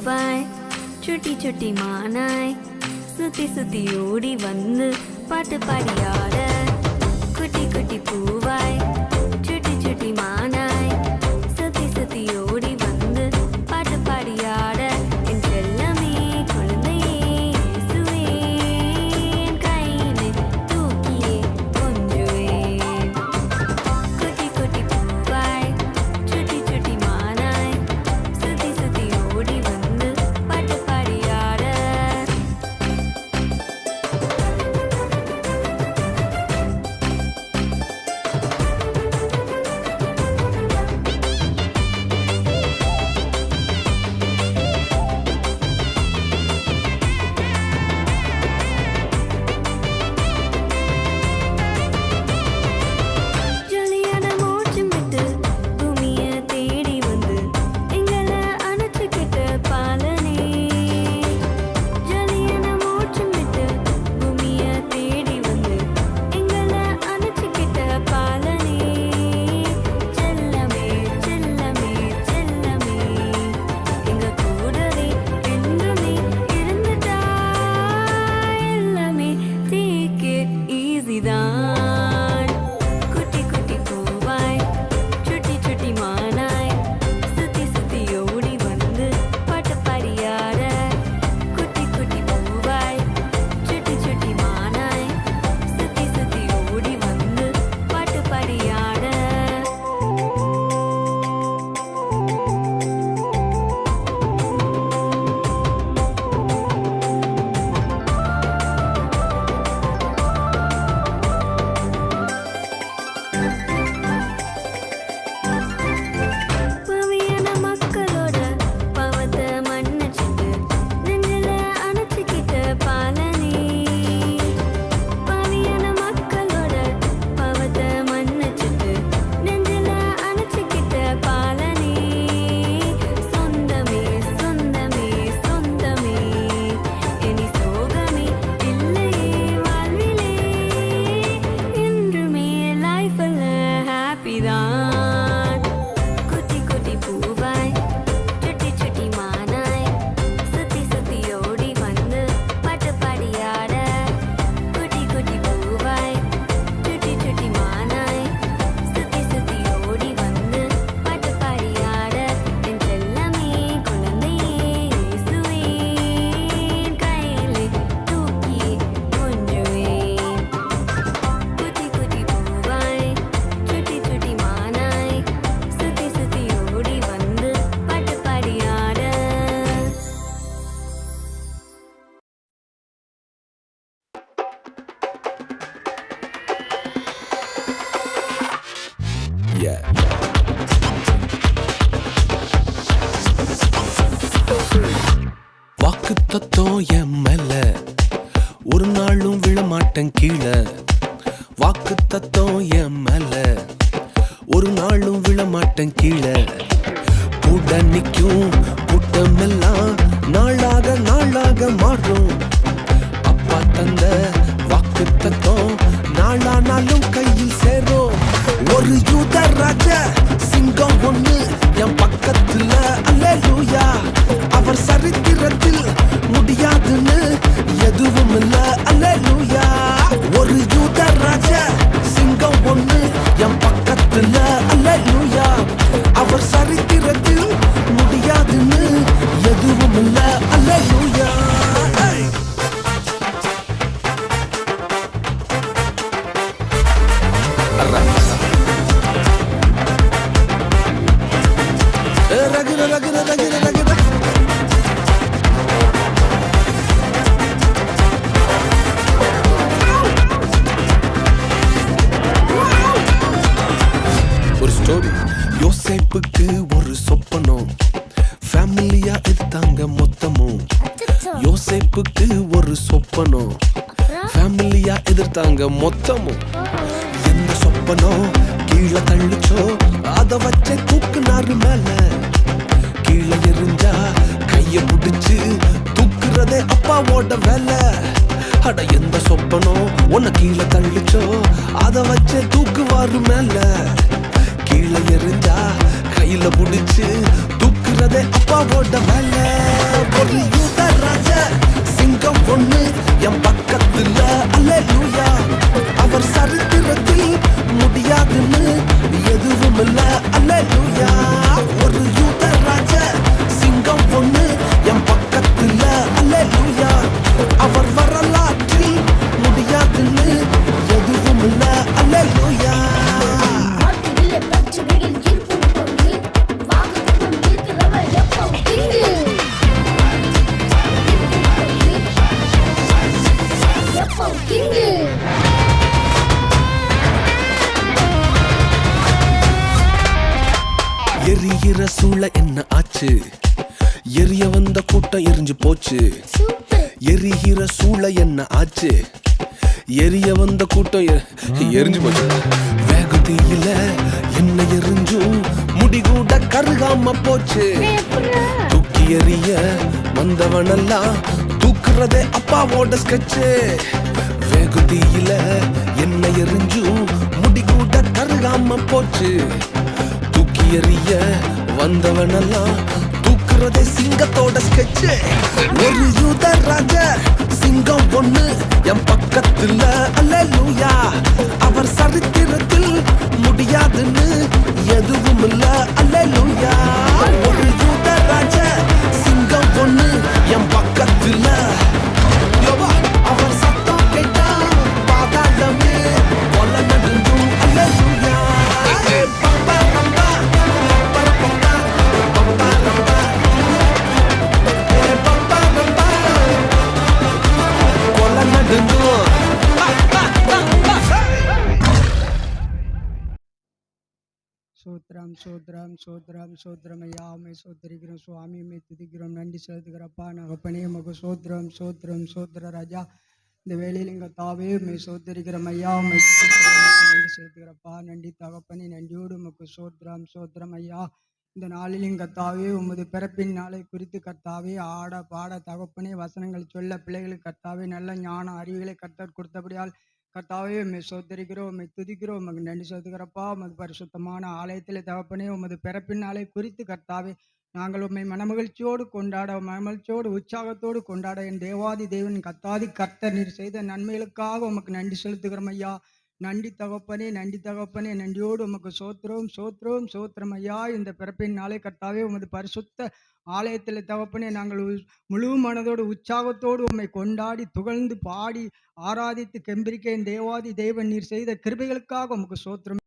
பூவாய் சுட்டி சுட்டி மானாய் சுத்தி சுத்தி ஓடி வந்து பாட்டு பாடியாட குட்டி குட்டி பூவாய் சுட்டி சுட்டி மானாய் சுத்தி சுத்தி ஓடி வந்து பாட்டு பாடியாட என் செல்லமே குழந்தையே இயேசுவே என் கையிலே தூக்கியே கொஞ்சுவேன் குட்டி குட்டி பூவாய் சுட்டி சுட்டி மானாய் சுத்தி சுத்தி ஓடி வந்து பாட்டு பாடியாட ஜொலியான மோட்சம் விட்டு பூமியை தேடி வந்து எங்களை அணைச்சுக்கிட்ட பாலனே ஜொலியான மோட்சம் விட்டு பூமியை தேடி வந்து எங்களை அணைச்சுக்கிட்ட பாலனே செல்லமே செல்லமே செல்லமே எங்க கூடவே என்றுமே இருந்துட்டா எல்லாமே take it easy தான் குட்டி குட்டி பூவாய் சுட்டி சுட்டி மானாய் சுத்தி சுத்தி ஓடி வந்து பாட்டு பாடியாட குட்டி குட்டி பூவாய் சுட்டி சுட்டி மானாய் சுத்தி சுத்தி ஓடி வந்து பாட்டு பாடியாட பவியான மக்களோட பாவத்தை மன்னிச்சிட்டு நெஞ்சில அணைச்சிக்கிட்ட பாலனே பவியான மக்களோட பாவத்தை மன்னிச்சிட்டு நெஞ்சில அணைச்சிக்கிட்ட பாலனே சொந்தமே சொந்தமே சொந்தமே இனி சோகமே இல்லையே வாழ்விலே என்றுமே லைஃப்ல ஹாப்பி தான் குட்டி குட்டி பூவாய் சுட்டி சுட்டி மானாய் சுத்தி சுத்தி ஓடி வந்து பாட்டு பாடியாட குட்டி குட்டி பூவாய் சுட்டி சுட்டி மானாய் சுத்தி சுத்தி ஓடி வந்து பாட்டு பாடியாட என் செல்லமே குழந்தையே இயேசுவே என் கையிலே தூக்கியே கொஞ்சுவேன் குட்டி குட்டி பூவாய் சுட்டி சுட்டி மானாய் சுத்தி சுத்தி ஓடி வந்து பாட்டு பாடியாட Yeah. வாக்கு தத்துவம் என் மேல ஒரு நாளும் விழமாட்டேன் கீழே வாக்கு தத்துவம் என் மேல ஒரு நாளும் விழமாட்டேன் கீழே கூட நிற்கும் கூட்டமெல்லாம் நாளாக நாளாக மாறும் அப்பா தந்த வாக்கு தத்துவம் நாளானாலும் கையில் சேரும் ஒரு யூத ராஜ சிங்கம் ஒண்ணு என் பக்கத்துல அல்லேலூயா அவர் சரித்திரத்தில் முடியாதுன்னு எதுவும் இல்ல அல்லேலூயா ஒரு யூத ராஜ சிங்கம் ஒண்ணு என் பக்கத்துல அல்லேலூயா அவர் சரித்திரத்தில் முடியாதுன்னு எதுவும் இல்ல அல்லேலூயா ரகுர ரகுர ரகுர ரகுர ஒரு ஸ்டோரி யோசேப்புக்கு ஒரு சொப்பனம் ஃபேமிலியா எடுத்தாங்க மொத்தமும் யோசேப்புக்கு ஒரு சொப்பனம் ஃபேமிலியா எதிர்த்தாங்க மொத்தமும் எந்த சொப்பனம் கீழே தள்ளிச்சோ அத வச்சே தூக்குனாரு மேல கீழே எரிஞ்சா கைய புடிச்சு தூக்குறதே அப்பாவோட வேலை அட எந்த சொப்பனம் உன்னை கீழே தள்ளிச்சோ அத வச்சே தூக்குவாரு மேல கீழே எரிஞ்சா கையில புடிச்சு தூக்கு தூக்குறதே அப்பாவோட வேலை. ஒரு யூத ராஜ சிங்கம் ஒண்ணு என் பக்கத்துல, அல்லேலூயா. அவர் சரித்திரத்தில் முடியாதுன்னு எதுவும் இல்ல, அல்லேலூயா. ஒரு யூத ராஜ சிங்கம் ஒண்ணு என் பக்கத்துல, அல்லேலூயா. அவர் வரலாற்றில் முடியாதுன்னு எதுவும் இல்ல, அல்லேலூயா. வாழ்க்கையிலே பிரச்சனைகள் இருக்கும் பொழுது வாக்குத்தத்தம் இருக்கிறவர் எப்பவும் இங்கு. எப்பவும் இங்கு. எரிகிற சூழ என்ன ஆச்சு? எரிய வந்த கூட்டம் எரிஞ்சு போச்சு. எரிகிற சூழ என்ன ஆச்சு? எரிய வந்த கூட்டம் எரிஞ்சு போச்சு. வேகத்தில என்ன எரிஞ்சும் முடிகூட கருகாம போச்சு. தூக்கி எறிய வந்தவனெல்லாம் தூக்குறதே அப்பாவோட ஸ்கெட்சு. வேகத்தில என்ன எரிஞ்சும் முடிகூட கருகாம போச்சு. தூக்கி எறிய வந்தவனெல்லாம் தூக்குறதே சிங்கத்தோட ஸ்கெட்சு. ஒரு யூத ராஜ சிங்கம் ஒண்ணு என் பக்கத்துல, அல்லேலூயா. அவர் சரித்திரத்தில் முடியாதுன்னு எதுவும் இல்ல, அல்லேலூயா. ஒரு யூத ராஜ சிங்கம் ஒண்ணு என் பக்கத்துல, யோவா. அவர் சத்தம் கேட்டா பாதாளமே கொலை நடுங்கும், அல்லேலூயா. பப்பா ரம்பா, பப்பா ரம்பா, பப்பா ரம்பா, பப்பா ரம்பா, கொலை நடுங்கும். சோத்ரம் சோத்ரம் சோத்ரம் சோத்ரம் ஐயா, உம்மை சோத்தரிக்கிறோம் சுவாமி, உம்மை துதிக்கிறோம், நன்றி செலுத்துகிறப்பா நகப்பனே. உமக்கு சோத்ரம் சோத்ரம் சோத்ர ராஜா. இந்த வேளையில் எங்கள் தாவே உம்மை சோத்தரிக்கிறோம் ஐயா, உம்மை துதிக்கிறோம், நன்றி செலுத்துகிறப்பா. நன்றி தகப்பனே, நன்றியோடு உமக்கு சோத்ரம் சோத்ரம் ஐயா. இந்த நாளில் எங்கள் தாவே உமது பிறப்பின் நாளை குறித்து கர்த்தாவே ஆட பாட தகப்பனே வசனங்கள் சொல்ல பிள்ளைகளுக்கு கர்த்தாவே நல்ல ஞான அறிவுகளை கர்த்தர் கொடுத்தபடியால் கர்த்தாவே உம்மை சோத்தரிக்கிறோம், உம்மை துதிக்கிறோம், உமக்கு நன்றி செலுத்துகிறப்பா. உமது பரிசுத்தமான ஆலயத்தில் தகப்பனே உமது பிறப்பின் நாளை குறித்து கர்த்தாவே நாங்கள் உம்மை மனமகிழ்ச்சியோடு கொண்டாட, மனமகிழ்ச்சியோடு உற்சாகத்தோடு கொண்டாட என் தேவாதி தேவன் கர்த்தாதி கர்த்தர் நீர் செய்த நன்மைகளுக்காக உமக்கு நன்றி செலுத்துகிறோம் ஐயா. நன்றி தகப்பனே, நன்றி தகப்பனே, நன்றியோடு உமக்கு சோத்திரம் சோத்திரம் சோத்திரம் ஐயா. இந்த பிறப்பின் நாளை கர்த்தாவே உமது பரிசுத்த ஆலயத்தில் தகப்பனே நாங்கள் முழு மனதோடு உற்சாகத்தோடு உம்மை கொண்டாடி துகழ்ந்து பாடி ஆராதித்து கெம்பரிக்க என் தேவாதி தேவன் நீர் செய்த கிருபைகளுக்காக உமக்கு சோத்திரம்.